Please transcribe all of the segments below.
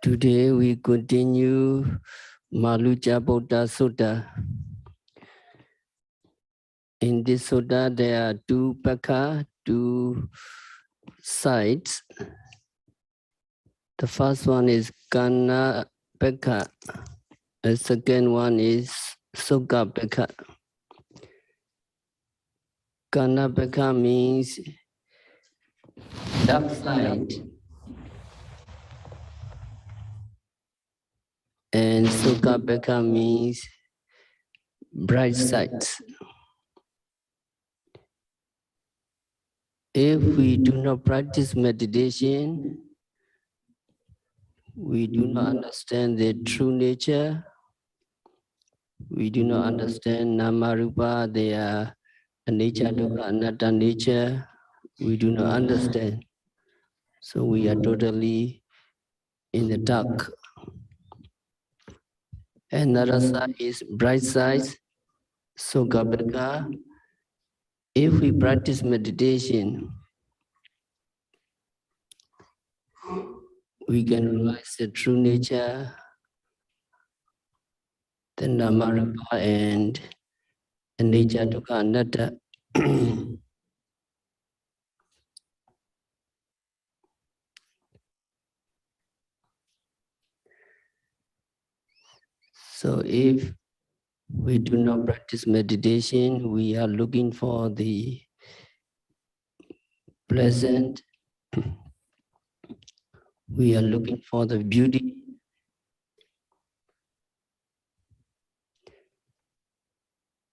Today we continue Mālukyaputta Sutta. In this sutta there are two pakha, two sides. The first one is Kana pakha. The second one is Sukha pakha. Kana pakha means dark side. And Sukha pakha means bright sides. If we do not practice meditation, we do not understand the true nature. We do not understand nama rupa, their anicca, dukkha, anatta nature. We do not understand. So we are totally in the dark. Another side is bright side, Sukha pakha. If we practice meditation, we can realize the true nature, the nama rupa and anicca, dukkha, anatta. So if we do not practice meditation, we are looking for the pleasant, we are looking for the beauty.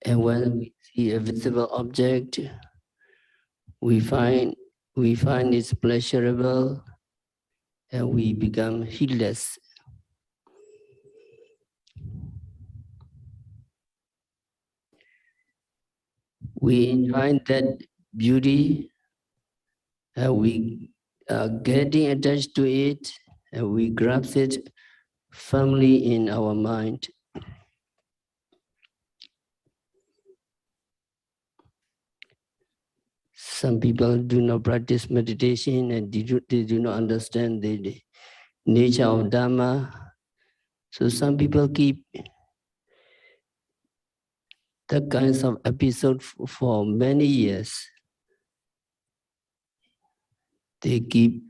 And when we see a visible object, we find it's pleasurable and we become heedless. We find that beauty and we are getting attached to it and we grasp it firmly in our mind. Some people do not practice meditation and they do not understand the nature of Dhamma. So some people keep that kinds of episode for many years. They keep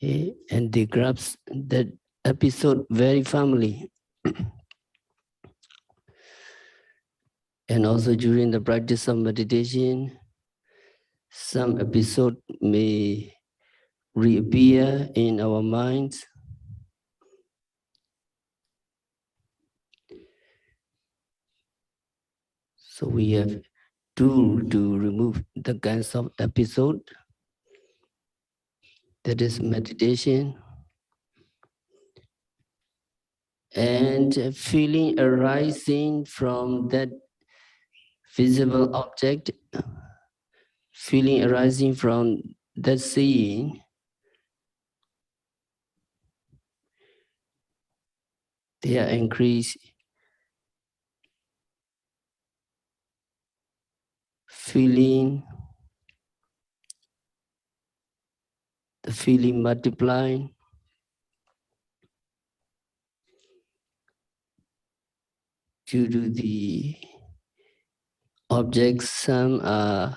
and they grasp that episode very firmly. And also during the practice of meditation, some episode may reappear in our minds. So we have tool to remove the kinds of episode. That is meditation. And feeling arising from that visible object, feeling arising from that seeing, they are increased. Feeling, the feeling multiplying. Due to the objects, some are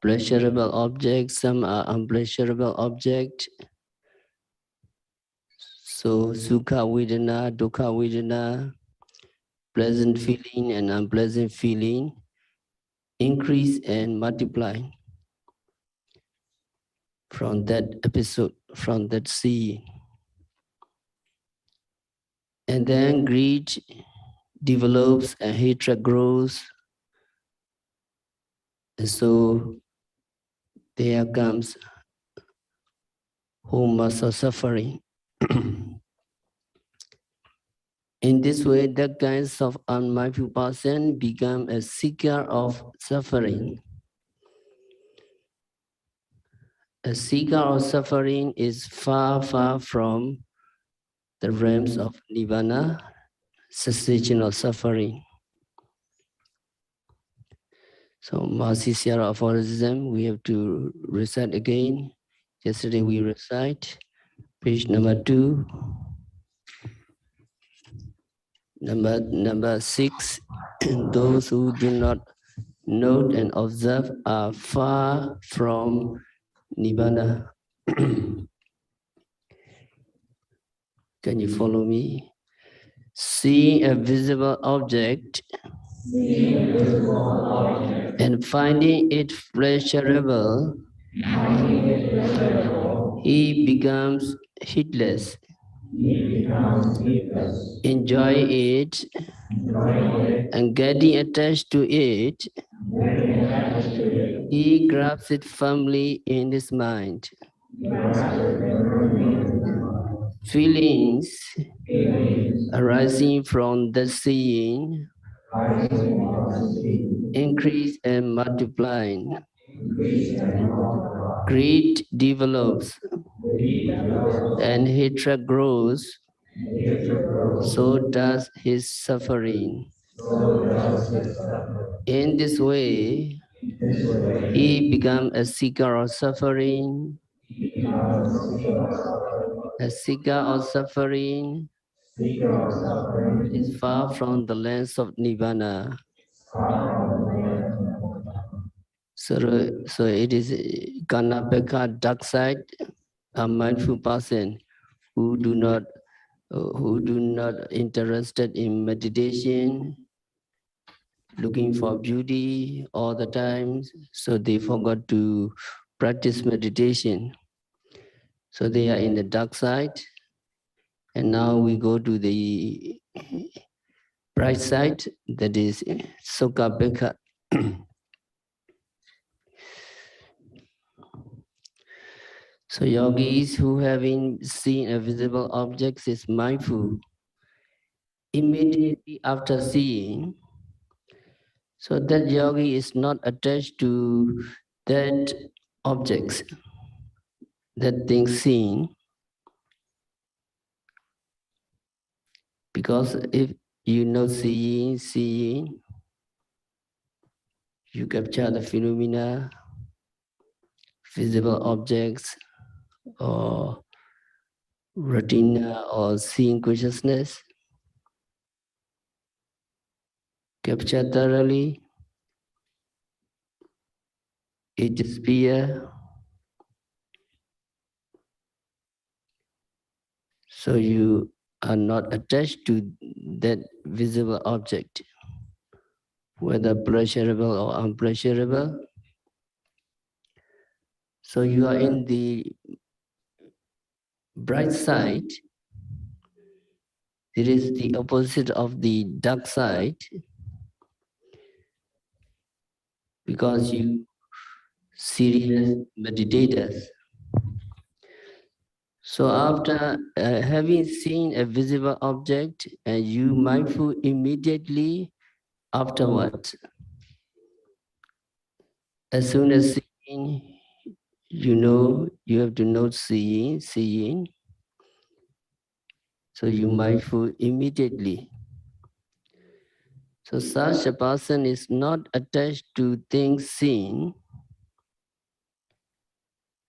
pleasurable objects, some are unpleasurable objects. So sukha vedana, dukkha vedana, pleasant feeling and unpleasant feeling increase and multiply from that episode, from that seeing. And then greed develops and hatred grows. And so there comes whole mass of suffering. In this way, that kinds of unmindful person become a seeker of suffering. A seeker of suffering is far, far from the realms of nirvana, cessation of suffering. So, Mahasi Sierra aphorism, we have to recite again. Yesterday we recite, Page number 2. Number 6. Those who do not note and observe are far from Nibbana. Can you follow me? Seeing a visible object and finding it pleasurable, he becomes heedless. Enjoy it and getting attached to it, he grabs it firmly in his mind. Feelings arising from the seeing increase and multiply. Greed develops and hatred grows, so does his suffering. In this way, he becomes a seeker of suffering. A seeker of suffering is far from the lands of Nibbana. So it is Kanapeka dark side, a mindful person who do not interested in meditation, looking for beauty all the time, so they forgot to practice meditation. So they are in the dark side, and now we go to the bright side, that is Sukha. So yogis who having seen a visible object is mindful immediately after seeing. So that yogi is not attached to that objects, that thing seen. Because if you know seeing, you capture the phenomena, visible objects, or retina, or seeing consciousness, capture thoroughly, it disappears. So you are not attached to that visible object, whether pleasurable or unpleasurable. So you are in the bright side. It is the opposite of the dark side, because you serious meditators. So after having seen a visible object, and you mindful immediately afterwards. As soon as seeing, you know, you have to note seeing. So you mindful immediately. So such a person is not attached to things seen.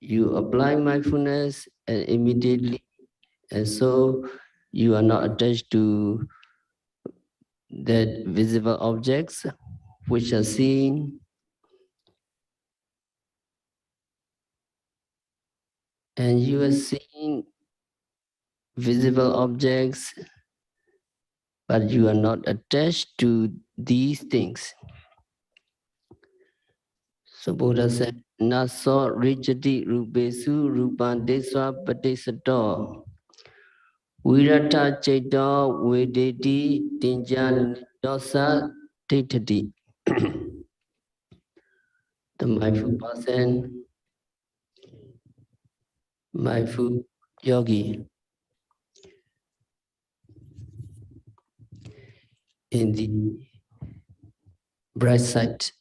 You apply mindfulness and immediately, and so you are not attached to that visible objects which are seen. And you are seeing visible objects, but you are not attached to these things. So Buddha said, Naso Rijati Rupesu Rupandeswa Patisato Virata Chaito Vedeti Tinja Dosa Titati. The mindful person, mindful yogi, in the bright side.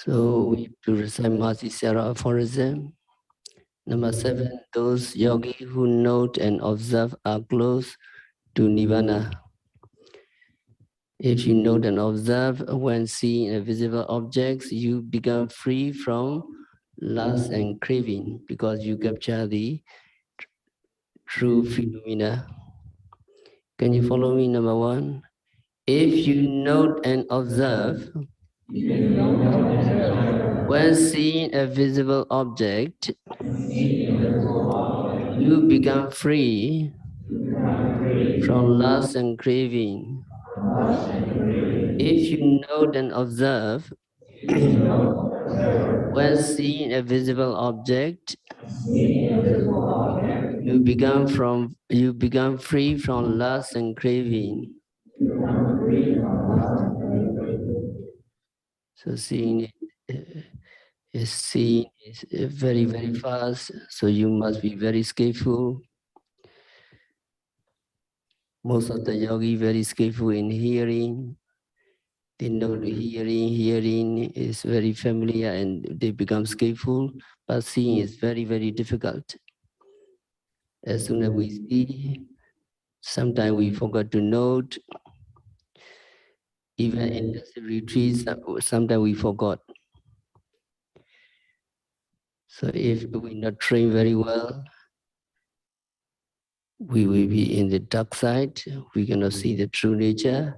So we have to recite Mālukyaputta aphorism. Number 7, those yogi who note and observe are close to Nibbana. If you note and observe when seeing visible objects, you become free from lust and craving, because you capture the true phenomena. Can you follow me? Number one, if you note and observe, when seeing a visible object, you become free from lust and craving. If you note and observe, when seeing a visible object, you become free from lust and craving. So seeing is very, very fast. So you must be very skillful. Most of the yogi very skillful in hearing. They know the hearing is very familiar and they become skillful, but seeing is very, very difficult. As soon as we see, sometimes we forgot to note. Even in the retreats, sometimes we forgot. So if we not train very well, we will be in the dark side. We cannot see the true nature.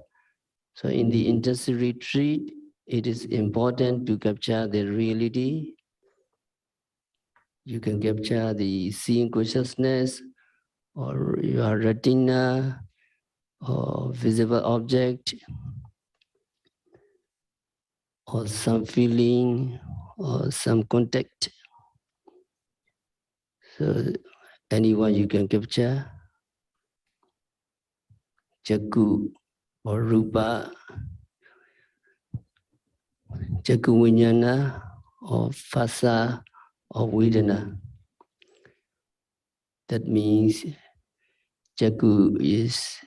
So in the intensive retreat, it is important to capture the reality. You can capture the seeing consciousness or your retina or visible object or some feeling or some contact. So anyone you can capture, Jakku or Rupa, Jakku Vijnana or Phassa or Vedana. That means Jakku is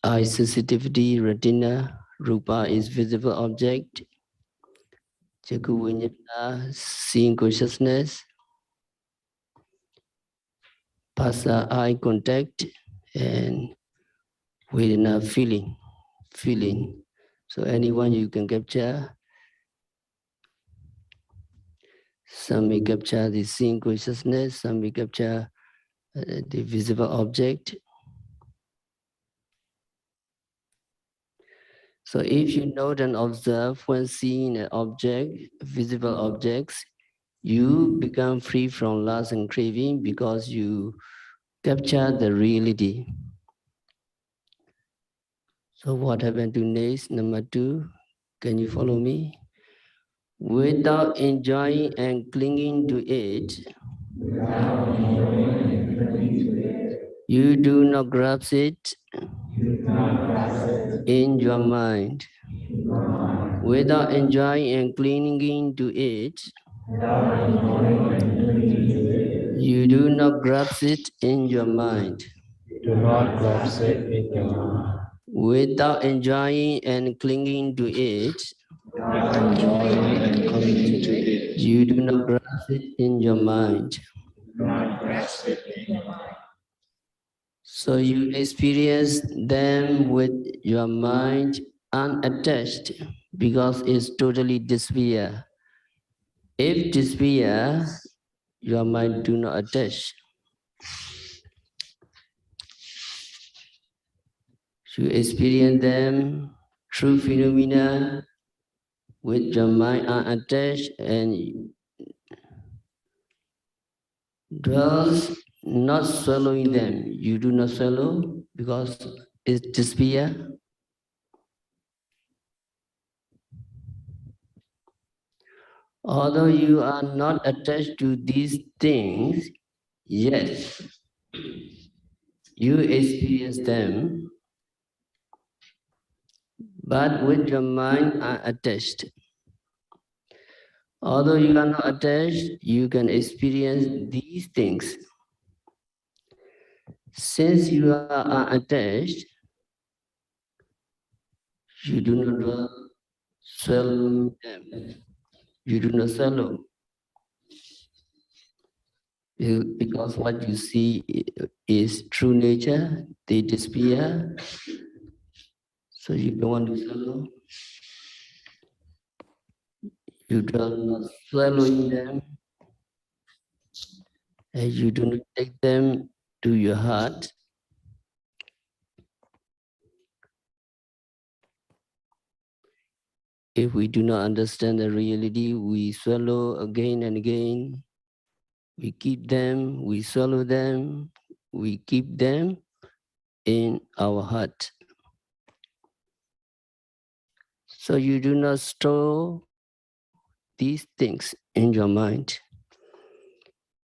eye sensitivity, retina. Rupa is visible object. Jakku Vijnana, seeing consciousness. Phassa, eye contact, and Vedana, feeling. So anyone you can capture. Some may capture the seeing consciousness, some may capture the visible object. So if you note and observe when seeing an object, visible objects, you become free from lust and craving because you capture the reality. So what happened to next? Number 2, can you follow me? Without enjoying and clinging to it, you do not grasp it in your mind. Without enjoying and clinging to it, you do not grasp it in your mind. Do not grasp it in your mind. Without enjoying and clinging to it, Enjoying and clinging to it. you do not grasp it in your mind. Do not grasp it in your mind. So you experience them with your mind unattached because it's totally despair. If despair, your mind do not attach. You experience them through phenomena with your mind unattached and dwells not swallowing them. You do not swallow because it's despair. Although you are not attached to these things, yet you experience them, but with your mind unattached. Although you are not attached, you can experience these things. Since you are unattached, you do not swallow them. You do not swallow. Because what you see is true nature, they disappear. So you don't want to swallow. You do not swallowing them, and you do not take them to your heart. If we do not understand the reality, we swallow again and again. We keep them, we swallow them, we keep them in our heart. So you do not store these things in your mind,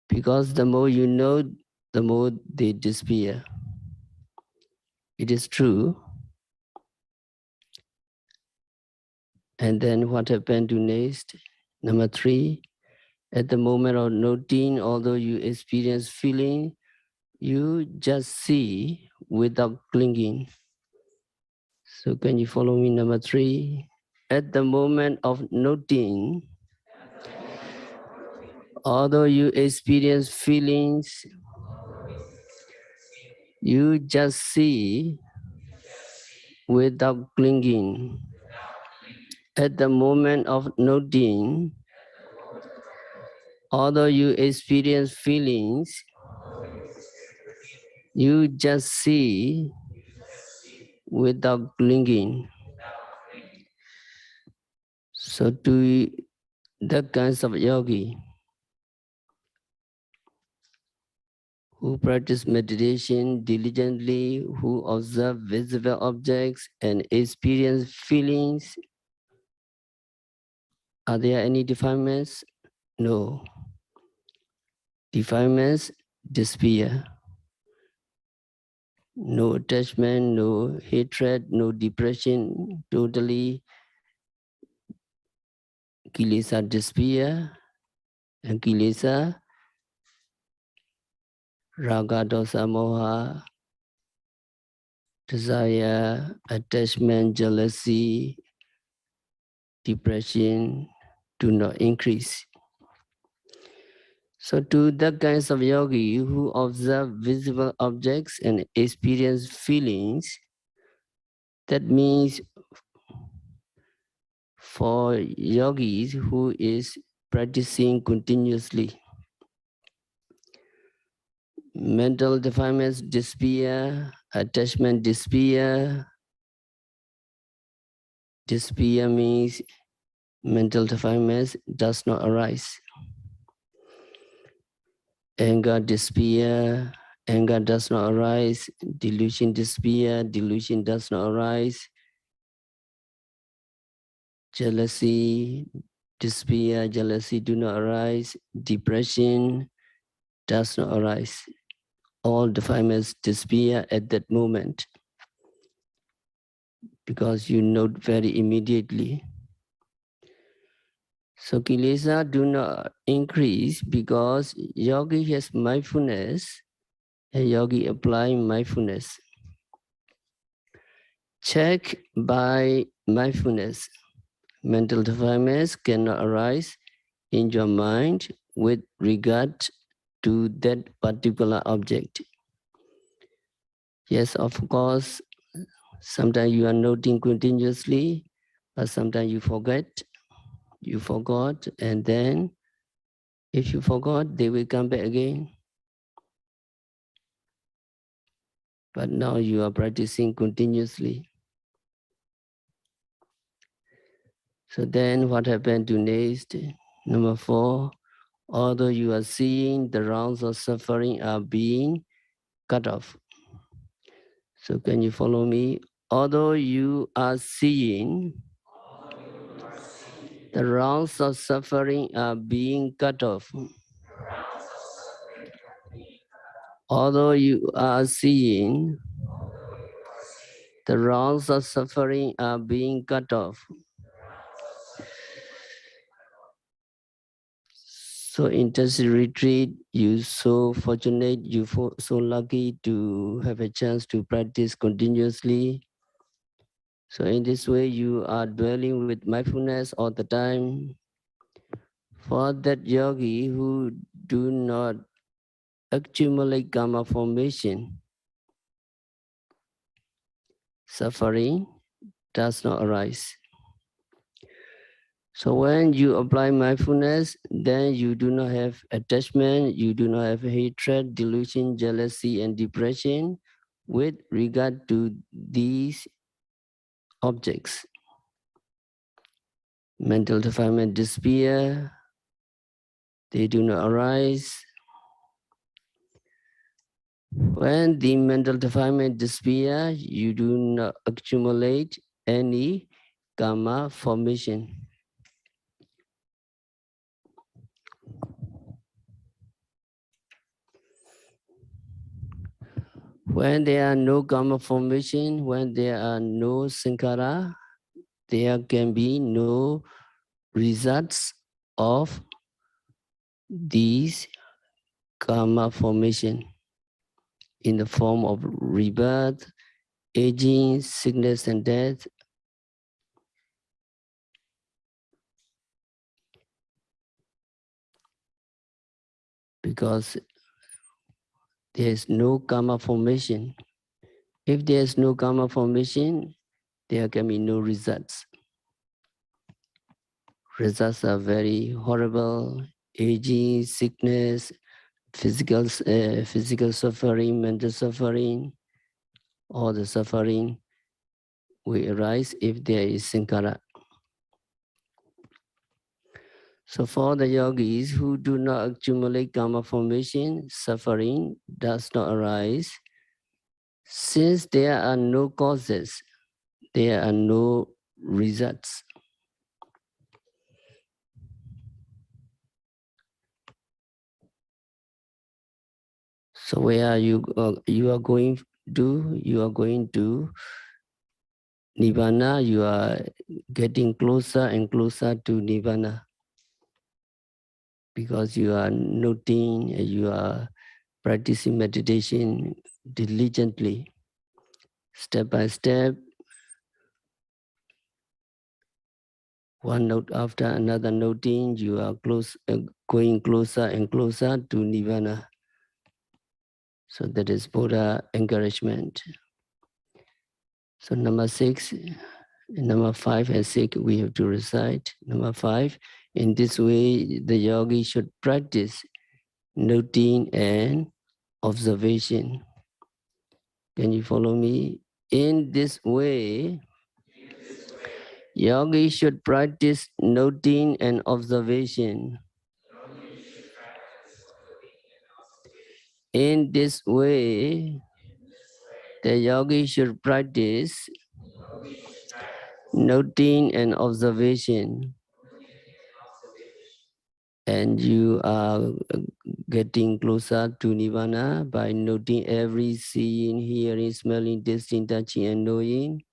because the more you know, the more they disappear. It is true. And then what happened to next? Number 3, at the moment of noting, although you experience feeling, you just see without clinging. So can you follow me? Number 3, at the moment of noting, although you experience feelings, you just see without clinging. At the moment of noting, although you experience feelings, you just see without clinging. So to the kinds of yogi who practice meditation diligently, who observe visible objects and experience feelings, are there any defilements? No. Defilements disappear. No attachment, no hatred, no depression, totally kilesa disappear, and kilesa, raga, dosa, moha, desire, attachment, jealousy, depression do not increase. So to the kinds of yogi who observe visible objects and experience feelings, that means for yogis who is practicing continuously, mental defilements disappear, attachment disappear. Disappear means mental defilements does not arise. Anger disappear, anger does not arise. Delusion disappear, delusion does not arise. Jealousy disappear, jealousy do not arise. Depression does not arise. All defilements disappear at that moment, because you note very immediately. So kilesa do not increase because yogi has mindfulness, and yogi apply mindfulness. Check by mindfulness. Mental defilements cannot arise in your mind with regard to that particular object. Yes, of course, sometimes you are noting continuously, but sometimes you forget. You forgot, and then if you forgot, they will come back again. But now you are practicing continuously. So then what happened to next? Number 4, although you are seeing the rounds of suffering are being cut off. So can you follow me? Although you are seeing the rounds of suffering are being cut off. Although you are seeing the rounds of suffering are being cut off. So intensive retreat, you so fortunate, you so lucky to have a chance to practice continuously. So in this way, you are dwelling with mindfulness all the time. For that yogi who do not accumulate karma formation, suffering does not arise. So when you apply mindfulness, then you do not have attachment, you do not have hatred, delusion, jealousy, and depression with regard to these objects. Mental defilement disappear, they do not arise. When the mental defilement disappear, you do not accumulate any karma formation. When there are no karma formation, when there are no sankhara, there can be no results of these karma formation in the form of rebirth, aging, sickness and death. Because there is no karma formation. If there is no karma formation, there can be no results. Results are very horrible: aging, sickness, physical suffering, mental suffering. All the suffering will arise if there is sankhara. So for the yogis who do not accumulate karma formation, suffering does not arise. Since there are no causes, there are no results. So where are you going to? You are going to Nibbana. You are getting closer and closer to Nibbana because you are noting, you are practicing meditation diligently, step by step, one note after another noting, you are going closer and closer to Nibbana. So that is Buddha encouragement. So number 6, number 5 and 6 we have to recite. Number 5, in this way the yogi should practice noting and observation. Can you follow me? In this way, yogi should practice noting and observation. In this way, the yogi should practice noting and observation. And you are getting closer to Nibbana by noting every seeing, hearing, smelling, tasting, touching, and knowing.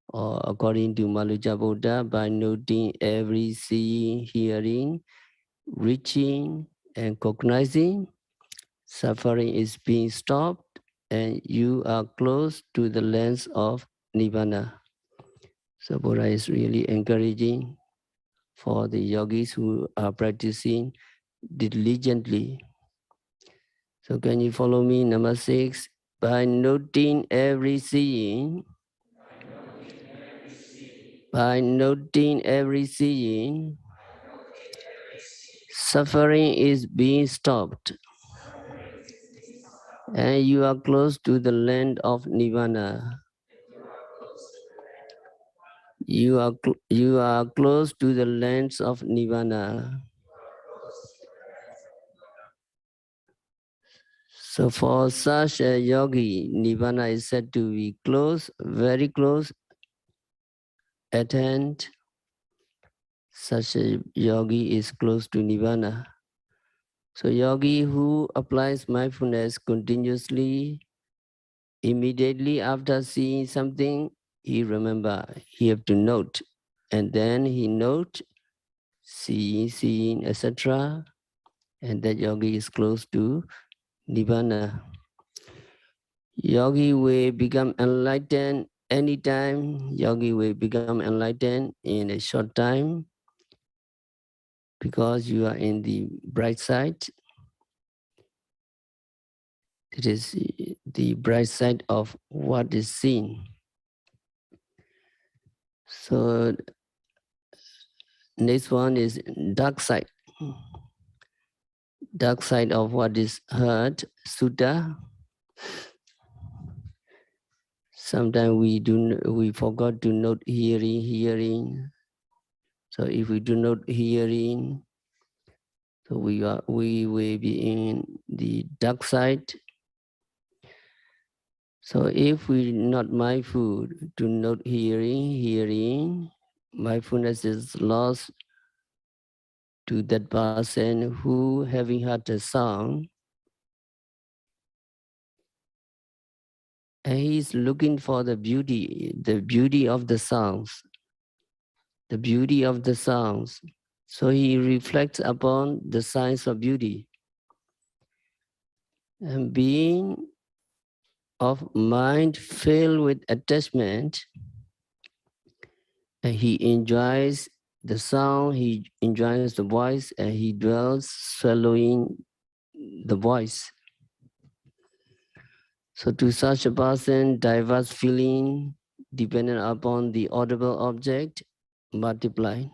Or according to Mālukyaputta, by noting every seeing, hearing, reaching, and cognizing, suffering is being stopped and you are close to the lens of Nibbana. So Buddha is really encouraging for the yogis who are practicing diligently. So can you follow me? Number 6, by noting every seeing, by noting every seeing, suffering is being stopped and you are close to the land of Nibbana. You are close to the lands of Nibbana. So for such a yogi, Nibbana is said to be close, very close, at hand. Such a yogi is close to Nibbana. So yogi who applies mindfulness continuously, immediately after seeing something, he have to note. And then he note, seeing, etc. And that yogi is close to Nibbana. Yogi will become enlightened anytime. Yogi will become enlightened in a short time because you are in the bright side. It is the bright side of what is seen. So Next one is dark side. Dark side of what is heard, Sutta. Sometimes we forgot to note hearing. So if we do not hearing, so we will be in the dark side. So if we not mindful to not hearing, mindfulness is lost to that person who having heard the sound, and he is looking for the beauty of the sounds, the beauty of the sounds. So he reflects upon the signs of beauty. And being of mind filled with attachment, and he enjoys the sound, he enjoys the voice, and he dwells swallowing the voice. So to such a person, diverse feeling dependent upon the audible object multiply.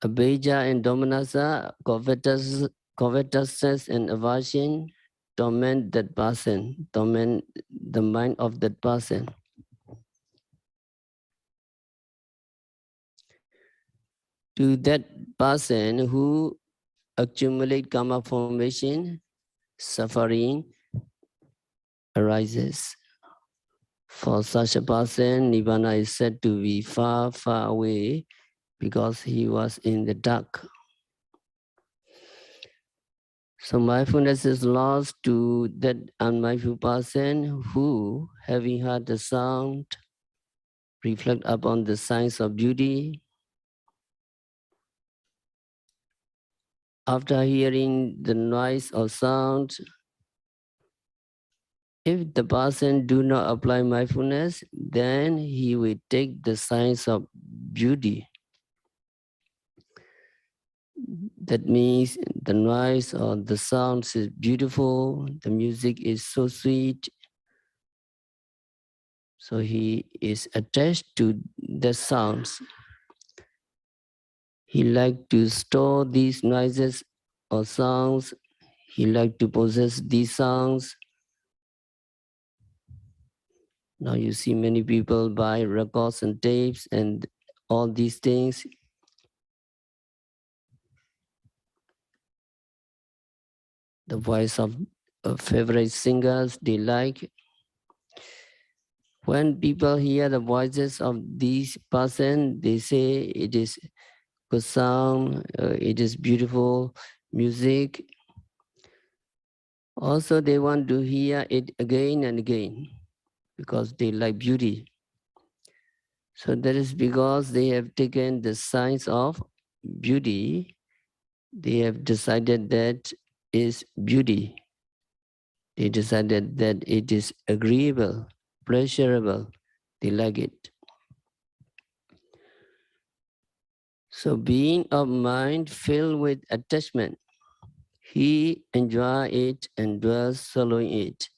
Abhija and dominasa, covetousness and aversion torment that person, torment the mind of that person. To that person who accumulate karma formation, suffering arises. For such a person, Nibbana is said to be far, far away because he was in the dark. So mindfulness is lost to that unmindful person who, having heard the sound, reflect upon the signs of beauty. After hearing the noise or sound, if the person do not apply mindfulness, then he will take the signs of beauty. That means the noise or the sounds is beautiful, the music is so sweet. So he is attached to the sounds. He like to store these noises or sounds. He like to possess these sounds. Now you see many people buy records and tapes and all these things. The voice of favorite singers they like. When people hear the voices of these person, they say it is good sound, it is beautiful music. Also, they want to hear it again and again because they like beauty. So that is because they have taken the science of beauty. They have decided that is beauty. They decided that it is agreeable, pleasurable. They like it. So being of mind filled with attachment, he enjoys it and dwells following it.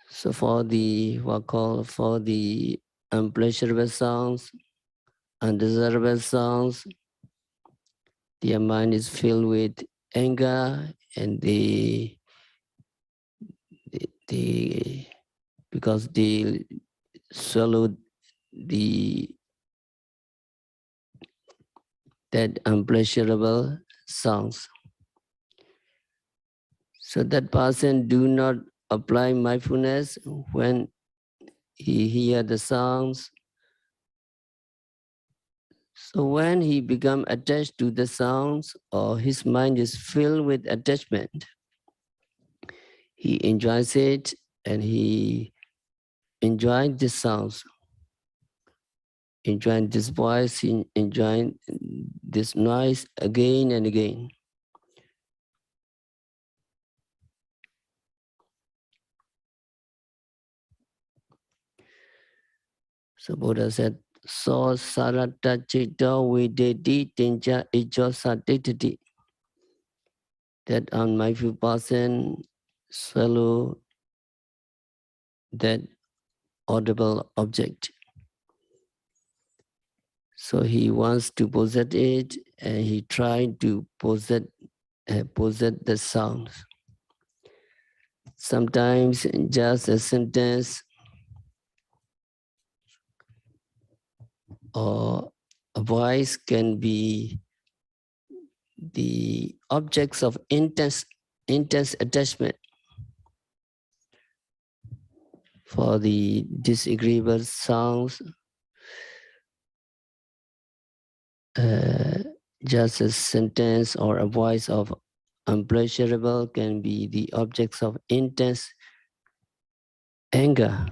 So for the for the unpleasurable sounds, undesirable sounds, their mind is filled with anger and they because they swallowed that unpleasurable sounds. So that person do not apply mindfulness when he hear the sounds. So when he become attached to the sounds or his mind is filled with attachment, he enjoys it and he enjoys the sounds, enjoying this voice, enjoying this noise again and again. So Buddha said, so sarata citta videti tinja ijo satitati. That unmindful person swallow that audible object. So he wants to possess it, and he tried to possess the sounds. Sometimes just a sentence or a voice can be the objects of intense attachment. For the disagreeable sounds, just a sentence or a voice of unpleasurable can be the objects of intense anger.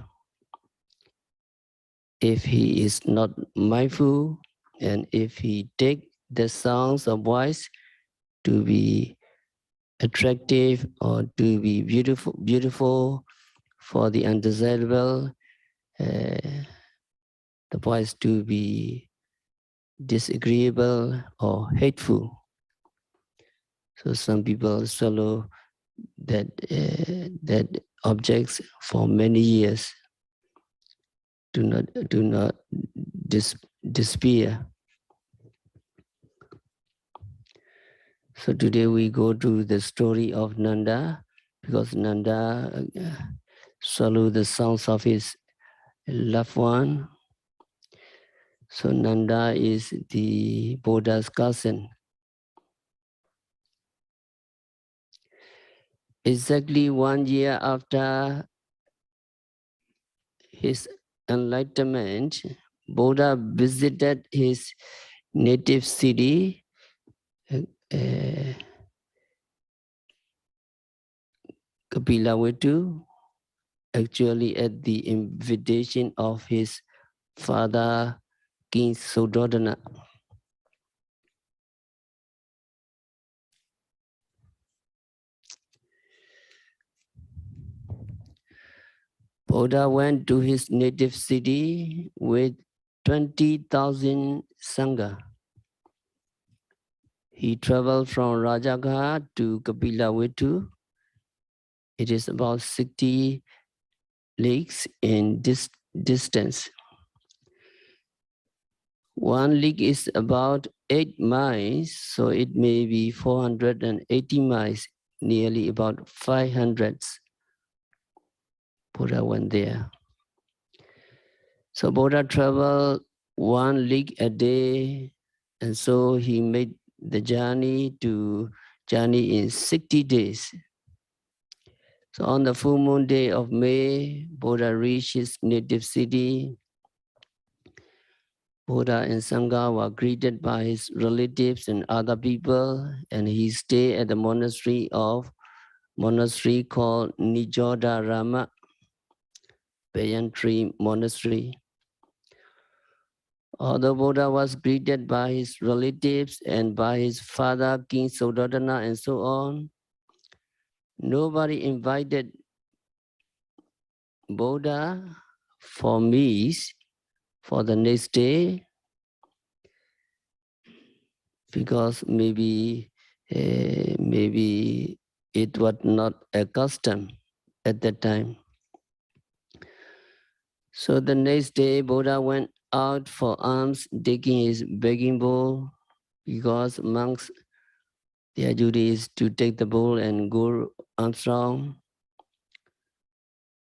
If he is not mindful, and if he take the sounds of voice to be attractive or to be beautiful for the undesirable, the voice to be disagreeable or hateful. So some people swallow that objects for many years, do not despair. So today we go to the story of Nanda, because Nanda swallowed the sounds of his loved one. So Nanda is the Buddha's cousin. Exactly 1 year after his enlightenment, Buddha visited his native city, Kapilavatthu, actually at the invitation of his father, King Suddhodana. Buddha went to his native city with 20,000 Sangha. He traveled from Rajaghat to Kapilavatthu. It is about 60 leagues in distance. 1 league is about 8 miles, so it may be 480 miles, nearly about 500. Buddha went there. So Buddha traveled 1 league a day, and so he made the journey in 60 days. So on the full moon day of May, Buddha reached his native city. Buddha and Sangha were greeted by his relatives and other people, and he stayed at the monastery called Nijodharama, Banyan Tree Monastery. Although Buddha was greeted by his relatives and by his father, King Suddhodana, and so on, nobody invited Buddha for meals for the next day, because maybe it was not a custom at that time. So the next day, Buddha went out for alms, taking his begging bowl, because monks, their duty is to take the bowl and go alms round.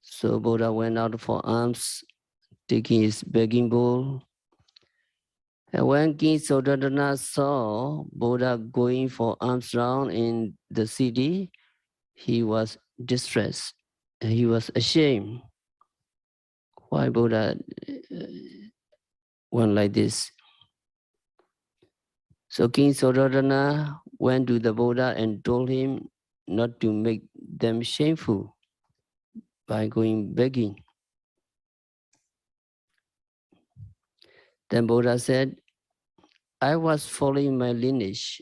So Buddha went out for alms, taking his begging bowl. And when King Suddhodana saw Buddha going for alms round in the city, he was distressed and he was ashamed. Why Buddha went like this? So King Suddhodana went to the Buddha and told him not to make them shameful by going begging. Then Buddha said, I was following my lineage.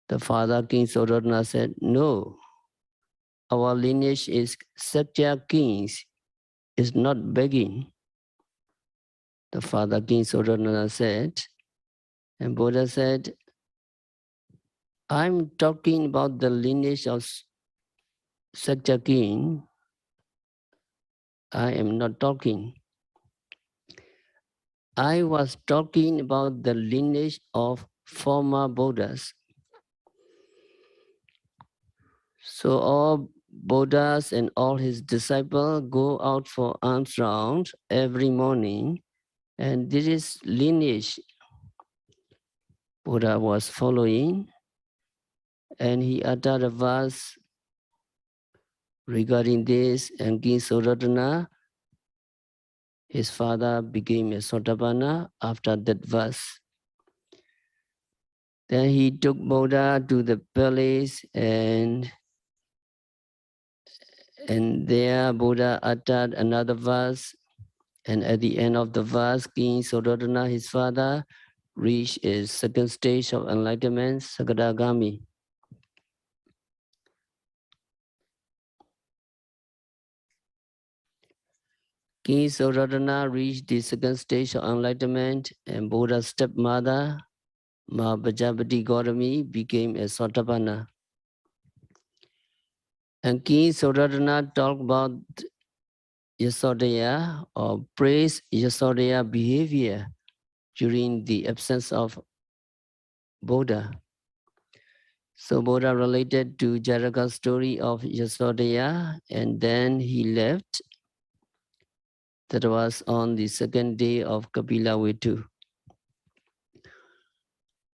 The father, King Suddhodana, said, no, our lineage is Sakya kings, is not begging. The father, King Suddhodana, said, and Buddha said, I'm talking about the lineage of Sakya king. I am not talking. I was talking about the lineage of former Buddhas. So all Buddhas and all his disciples go out for alms round every morning, and this is lineage Buddha was following, and he uttered a verse regarding this, and King Suratana, his father, became a Sotapanna after that verse. Then he took Buddha to the palace, and there Buddha uttered another verse, and at the end of the verse, King Suratana, his father, reached his second stage of enlightenment, Sakadagami. King Suratana reached the second stage of enlightenment, and Buddha's stepmother, Mahapajapati Gautami, became a Sotapanna. And King Suratana talked about Yasodhaya, or praised Yasodhaya behavior during the absence of Buddha. So Buddha related to Jaraka's story of Yasodhaya, and then he left. That was on the second day of Kapila Vetu.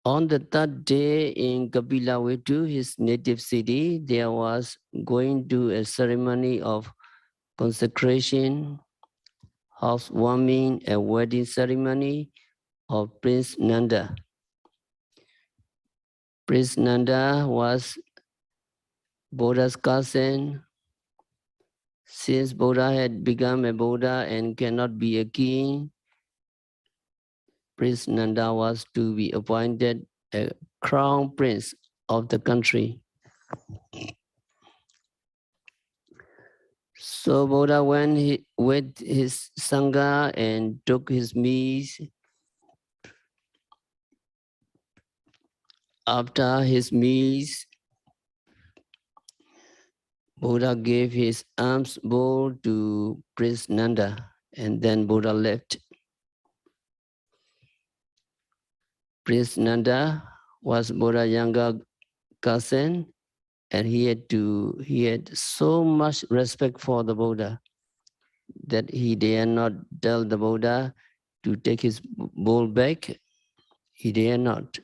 On the third day in Kapila Vetu, his native city, there was going to a ceremony of consecration, housewarming, a wedding ceremony of Prince Nanda. Prince Nanda was Buddha's cousin. Since Buddha had become a Buddha and cannot be a king, Prince Nanda was to be appointed a crown prince of the country. So Buddha went with his Sangha and took his meals. After his meals, Buddha gave his alms bowl to Prince Nanda, and then Buddha left. Prince Nanda was Buddha's younger cousin, and he had so much respect for the Buddha that he dare not tell the Buddha to take his bowl back. He dare not.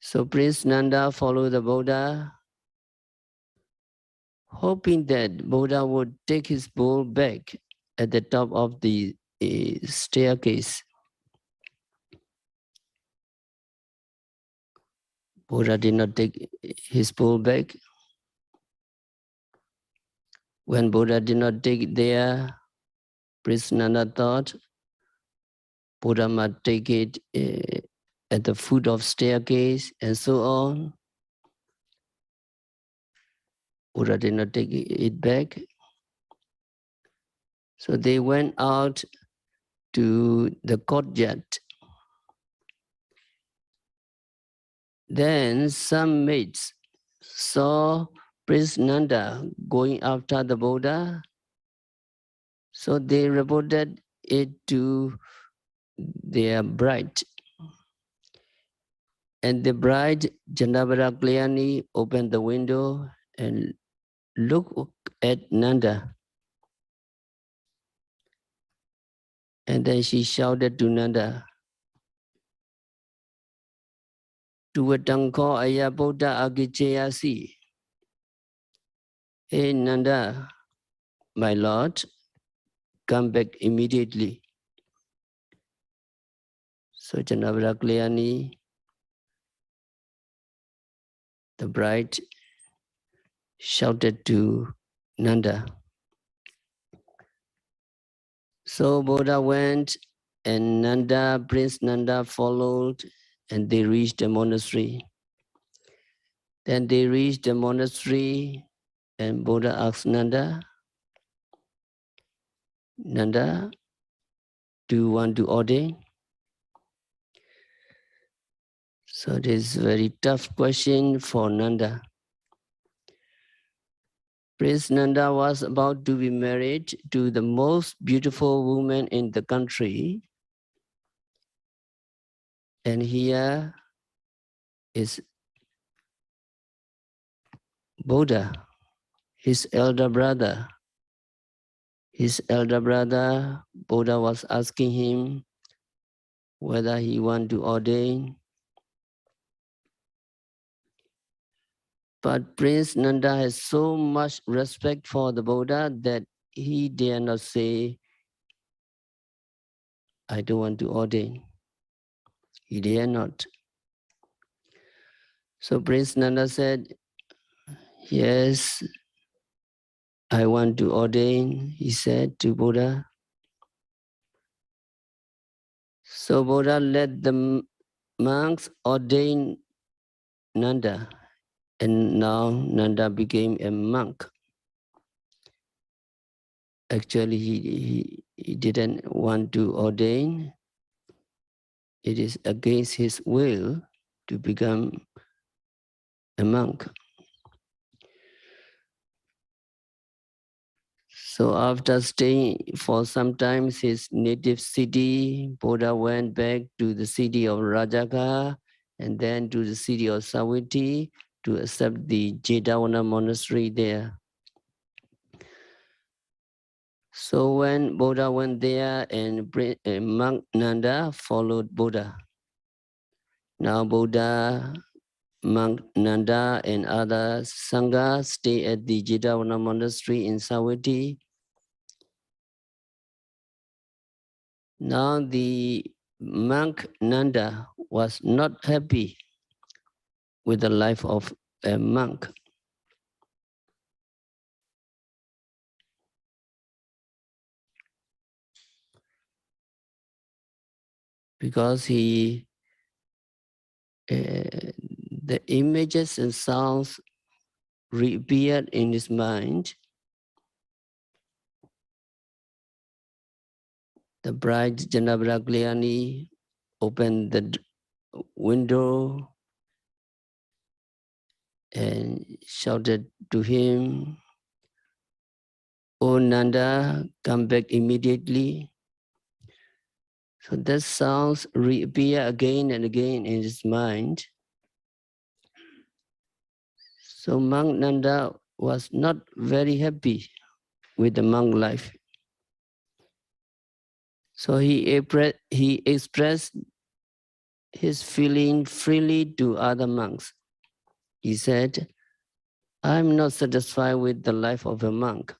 So Prince Nanda followed the Buddha, hoping that Buddha would take his bowl back at the top of the staircase. Buddha did not take his bowl back. When Buddha did not take it there, Prince Nanda thought Buddha might take it at the foot of staircase and so on. Buddha did not take it back. So they went out to the courtyard. Then some maids saw Prince Nanda going after the Buddha. So they reported it to their bride. And the bride, Janabara Klyani, opened the window and looked at Nanda. And then she shouted to Nanda, Tuvatangko aya Buddha agichayasi. Hey Nanda, my lord, come back immediately. So Janabara Klyani, the bride, shouted to Nanda. So Buddha went, and Nanda, Prince Nanda followed, and they reached the monastery. Then they reached the monastery, and Buddha asked Nanda, Nanda, do you want to ordain? So this is a very tough question for Nanda. Prince Nanda was about to be married to the most beautiful woman in the country. And here is Buddha, his elder brother. His elder brother, Buddha was asking him whether he want to ordain. But Prince Nanda has so much respect for the Buddha that he dare not say, I don't want to ordain. He dare not. So Prince Nanda said, yes, I want to ordain, he said to Buddha. So Buddha let the monks ordain Nanda, and now Nanda became a monk. Actually, he didn't want to ordain. It is against his will to become a monk. So after staying for some time in his native city, Buddha went back to the city of Rajagaha and then to the city of Savatthi to accept the Jetavana monastery there. So when Buddha went there, and monk Nanda followed Buddha. Now Buddha, monk Nanda and other Sangha stay at the Jetavana monastery in Savatthi. Now the monk Nanda was not happy with the life of a monk. Because the images and sounds reappeared in his mind. The bride Janabhragliani opened the window and shouted to him, "O Nanda, come back immediately." So that sounds reappear again and again in his mind. So monk Nanda was not very happy with the monk life. So he expressed his feeling freely to other monks. He said, I'm not satisfied with the life of a monk.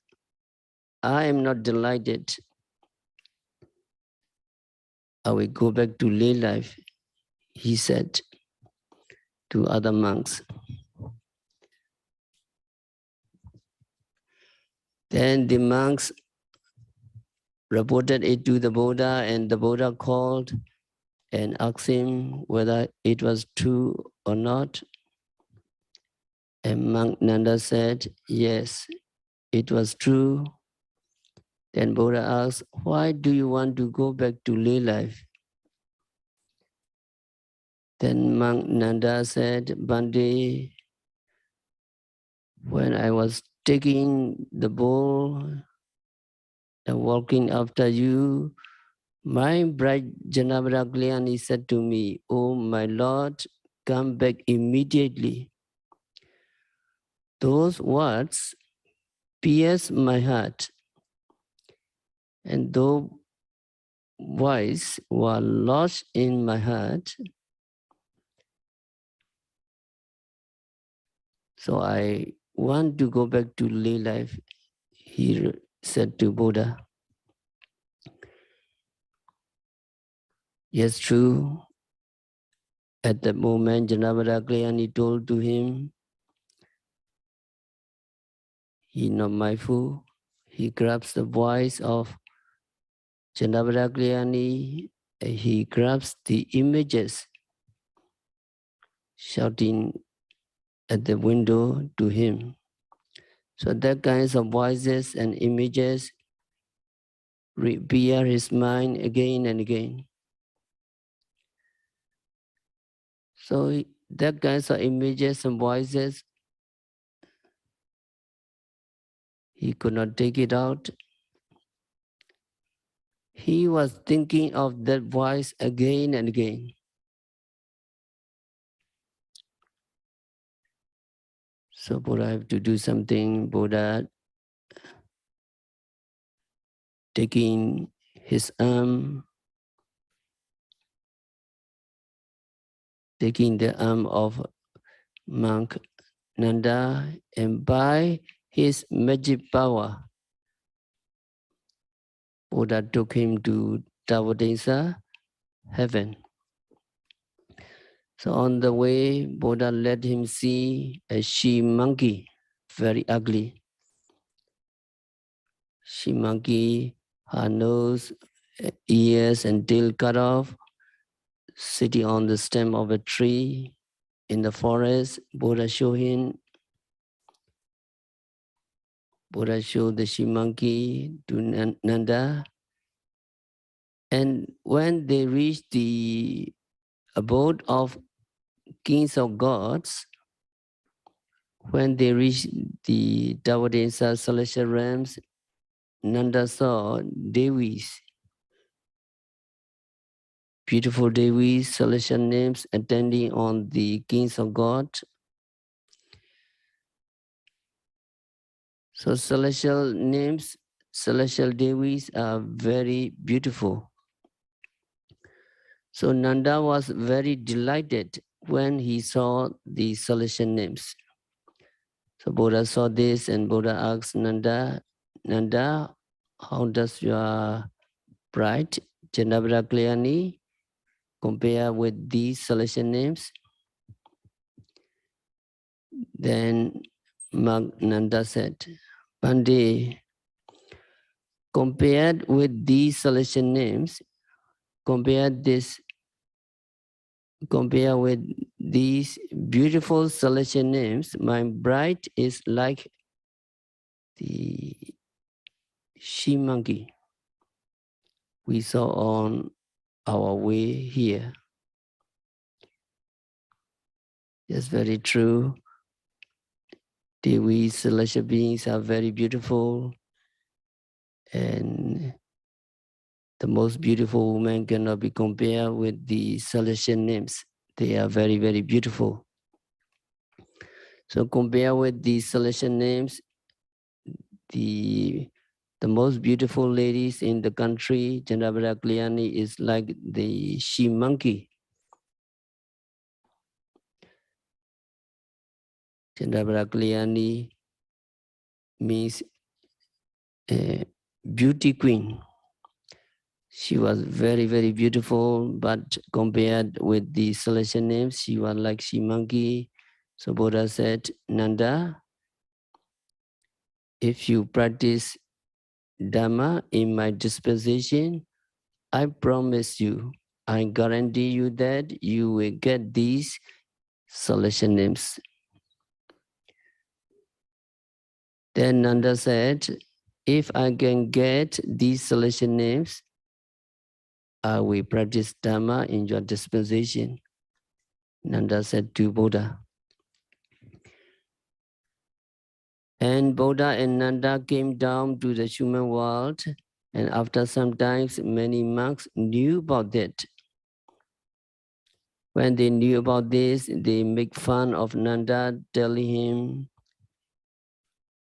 I am not delighted. I will go back to lay life, he said to other monks. Then the monks reported it to the Buddha, and the Buddha called and asked him whether it was true or not. And monk Nanda said, yes, it was true. Then Buddha asked, why do you want to go back to lay life? Then monk Nanda said, Bande, when I was taking the bowl and walking after you, my bride Janabhragliani said to me, oh my Lord, come back immediately. Those words pierced my heart, and though voice were lodged in my heart, so I want to go back to lay life, he said to Buddha. Yes, true. At that moment, Janabhragliani told to him, he not mindful. He grabs the voice of Janabhragliani. He grabs the images, shouting at the window to him. So that kinds of voices and images reappear his mind again and again. So that kinds of images and voices He could not take it out. He was thinking of that voice again and again. So Buddha have to do something. Buddha taking his arm, taking the arm of monk Nanda, and by his magic power, Buddha took him to Tawadesa, heaven. So on the way, Buddha let him see a she monkey, very ugly. She monkey, her nose, ears and tail cut off, sitting on the stem of a tree in the forest. Buddha showed the she monkey to Nanda. And when they reached the abode of kings of gods, when they reached the Tawadesa celestial realms, Nanda saw Devis, beautiful Devis, celestial names attending on the kings of God. So celestial names, celestial Devis are very beautiful. So Nanda was very delighted when he saw the celestial names. So Buddha saw this and Buddha asked Nanda, how does your bride, Chandabra compare with these celestial names? Then Nanda said, Pandey, compared with these celestial names, compare with these beautiful celestial names, my bride is like the she monkey we saw on our way here. That's very true. We celestial beings are very beautiful, and the most beautiful woman cannot be compared with the celestial nymphs. They are very, very beautiful. So compare with the celestial nymphs, the most beautiful ladies in the country, Chandabara Kalyani, is like the she monkey. Chandabara Kalyani means beauty queen. She was very, very beautiful, but compared with the celestial names, she was like she monkey. So Buddha said, Nanda, if you practice Dhamma in my dispensation, I promise you, I guarantee you that you will get these celestial names. Then Nanda said, if I can get these celestial names, I will practice Dhamma in your dispensation. Nanda said to Buddha. And Buddha and Nanda came down to the human world, and after some time, many monks knew about that. When they knew about this, they make fun of Nanda, telling him,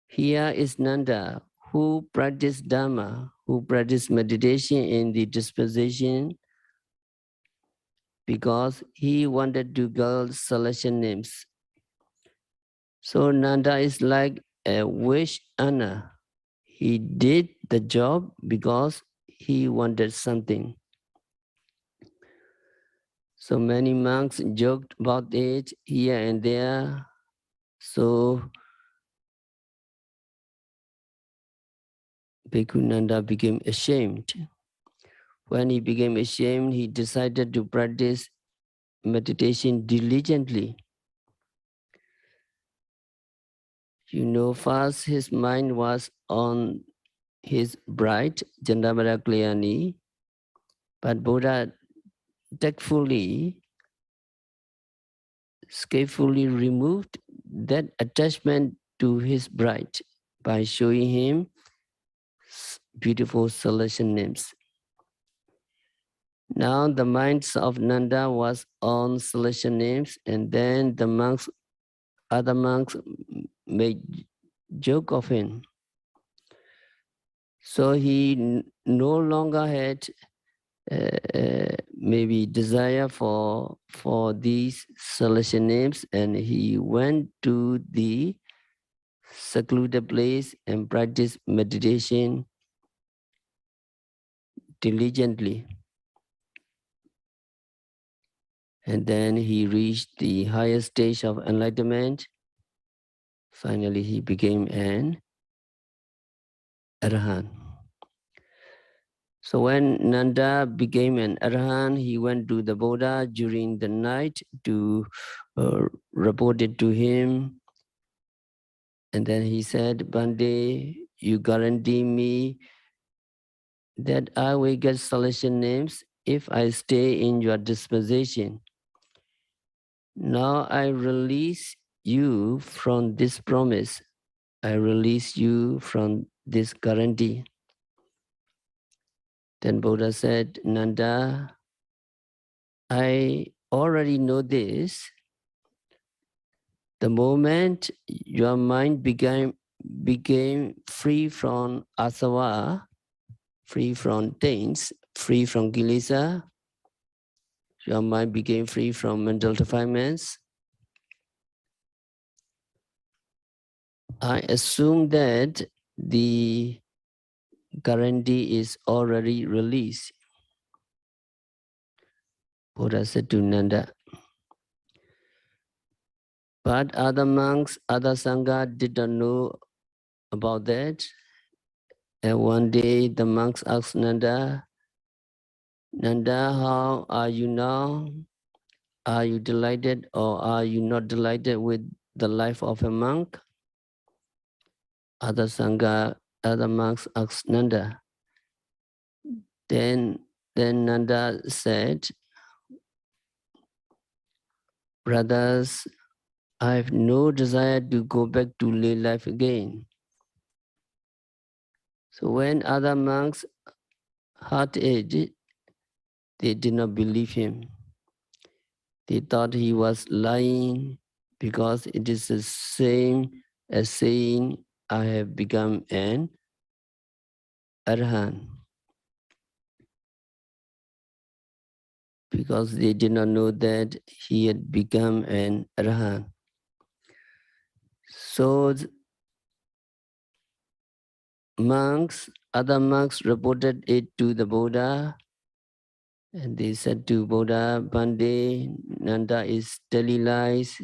here is Nanda, who practiced Dhamma, who practiced meditation in the dispensation, because he wanted to get celestial names. So Nanda is like a wish earner. He did the job because he wanted something. So many monks joked about it here and there. So Bhikkhu Nanda became ashamed. When he became ashamed, he decided to practice meditation diligently. First his mind was on his bride, Chandamara Kalyani, but Buddha tactfully, skillfully removed that attachment to his bride, by showing him beautiful celestial names. Now the minds of Nanda was on celestial names, and then the monks, other monks made joke of him. So he no longer had maybe desire for these celestial names, and he went to the secluded place and practiced meditation diligently. And then he reached the highest stage of enlightenment. Finally, he became an Arahant. So when Nanda became an Arahant, he went to the Buddha during the night to report it to him. And then he said, Bande, you guarantee me that I will get celestial names if I stay in your dispensation. Now I release you from this promise. I release you from this guarantee. Then Buddha said, Nanda, I already know this. The moment your mind became free from asava, free from taints, free from kilesa, your mind became free from mental defilements. I assume that the guarantee is already released. Buddha said to Nanda. But other monks, other sangha did not know about that. And one day the monks asked Nanda, Nanda, how are you now? Are you delighted or are you not delighted with the life of a monk? Other sangha, other monks asked Nanda. Then Nanda said, brothers, I have no desire to go back to lay life again. So when other monks heard it, they did not believe him. They thought he was lying because it is the same as saying, I have become an Arahant. Because they did not know that he had become an Arahant. So other monks reported it to the Buddha, and they said to Buddha, Bande, Nanda is telling lies.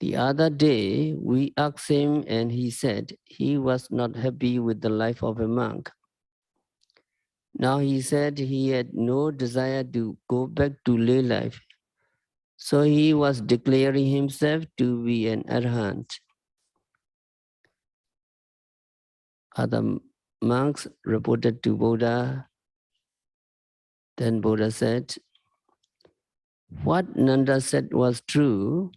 The other day, we asked him and he said he was not happy with the life of a monk. Now he said he had no desire to go back to lay life. So he was declaring himself to be an Arahant. Other monks reported to Buddha. Then Buddha said, what Nanda said was true.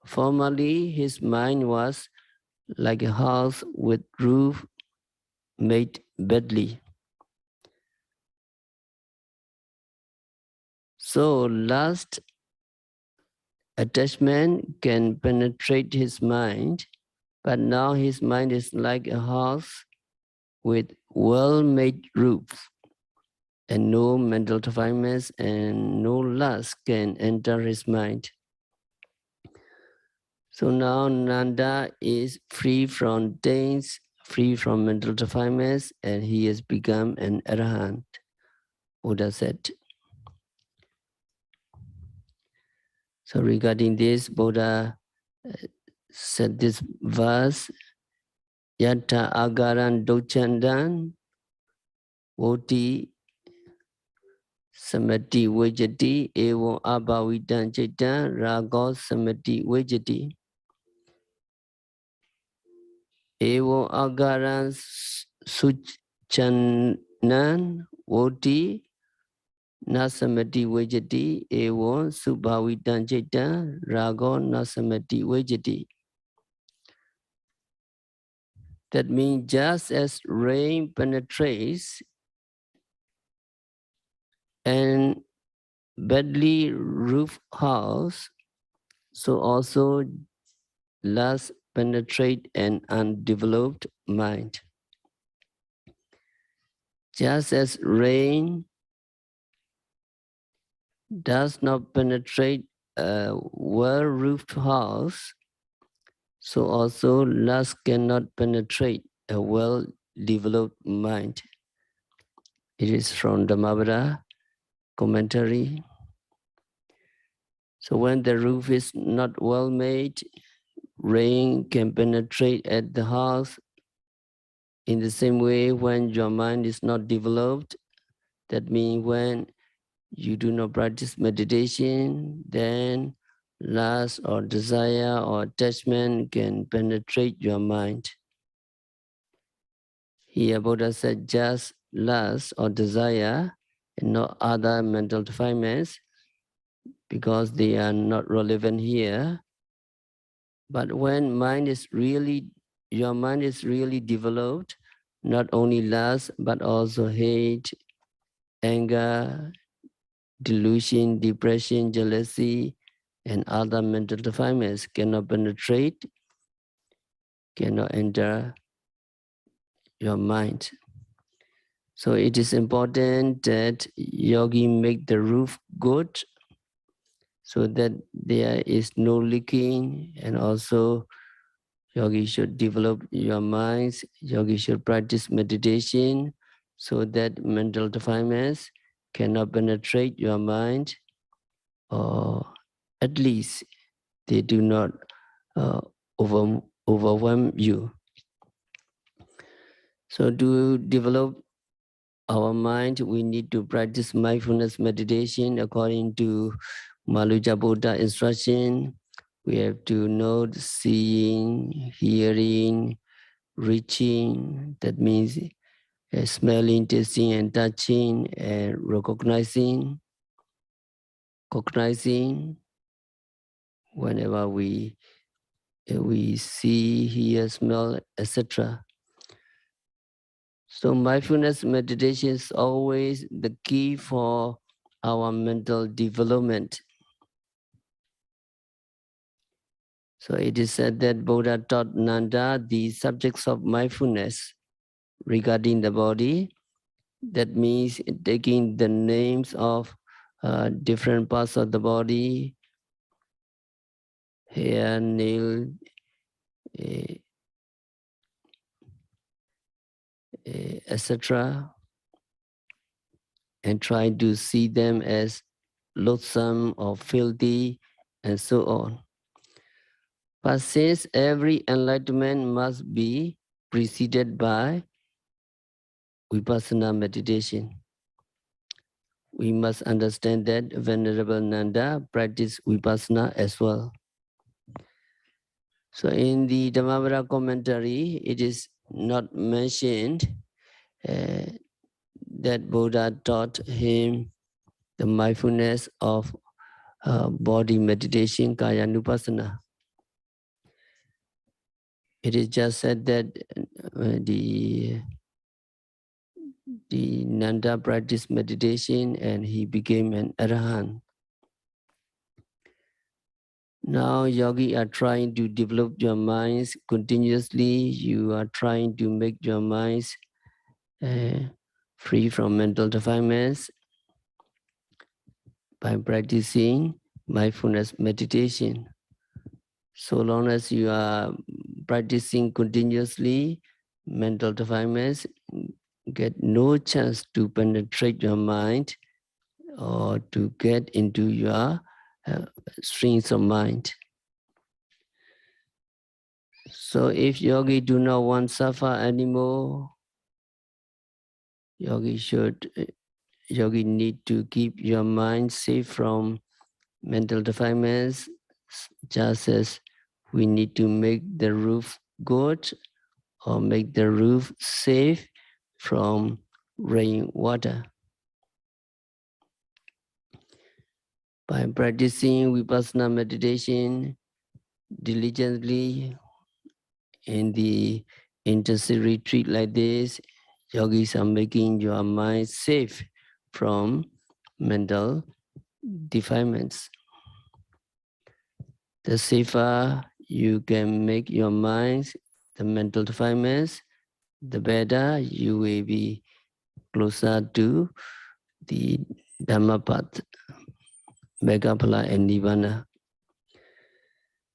Formerly, his mind was like a house with roof made badly. So lust, attachment can penetrate his mind, but now his mind is like a house with well-made roofs, and no mental defilements and no lust can enter his mind. So now Nanda is free from taints, free from mental defilements, and he has become an Arahant, Buddha said. So regarding this, Buddha said this verse, Yata agaran dochandan voti samati vejati evo abhavitan chitan rago samati vejati. Evo agaran suchanan voti nasamati vejati evo subhavitan chitan rago nasamati vejati. That means just as rain penetrates and badly roofed house, so also lust penetrate an undeveloped mind. Just as rain does not penetrate a well-roofed house, so also lust cannot penetrate a well-developed mind. It is from the Mahabharata commentary. So when the roof is not well made, rain can penetrate at the house. In the same way, when your mind is not developed, that means when you do not practice meditation, then lust or desire or attachment can penetrate your mind. Here Buddha said just lust or desire and no other mental defilements, because they are not relevant here. But when your mind is really developed, not only lust, but also hate, anger, delusion, depression, jealousy, and other mental defilements cannot penetrate, cannot enter your mind. So it is important that yogi make the roof good so that there is no leaking, and also yogi should develop your minds, yogi should practice meditation so that mental defilements cannot penetrate your mind, or at least they do not overwhelm you. So to develop our mind, we need to practice mindfulness meditation according to Mālukyaputta instruction. We have to note seeing, hearing, reaching, that means smelling, tasting, and touching, and recognizing, cognizing, whenever we see, hear, smell, etc. So mindfulness meditation is always the key for our mental development. So it is said that Buddha taught Nanda the subjects of mindfulness regarding the body. That means taking the names of different parts of the body, hair, nail, etc., and try to see them as loathsome or filthy, and so on. But since every enlightenment must be preceded by vipassana meditation, we must understand that Venerable Nanda practiced vipassana as well. So in the Dhammavada commentary, it is not mentioned that Buddha taught him the mindfulness of body meditation, kaya nupassana. It is just said that the Nanda practiced meditation and he became an arahant. Now yogi are trying to develop your minds continuously. You are trying to make your minds free from mental defilements by practicing mindfulness meditation. So long as you are practicing continuously, mental defilements get no chance to penetrate your mind or to get into your streams of mind. So if yogi do not want suffer anymore, yogi need to keep your mind safe from mental defilements, just as we need to make the roof good or make the roof safe from rainwater. By practicing vipassana meditation diligently in the intensive retreat like this, yogis are making your mind safe from mental defilements. The safer you can make your mind, the mental defilements, the better you will be closer to the Dhamma path, Megaphala and Nibbana.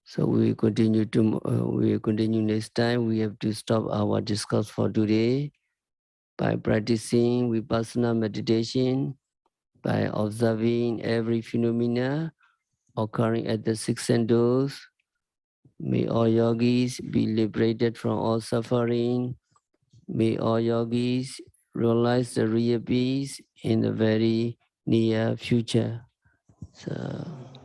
So we will continue next time. We have to stop our discourse for today by practicing vipassana meditation, by observing every phenomena occurring at the six senses. May all yogis be liberated from all suffering. May all yogis realize the real peace in the very near future. So.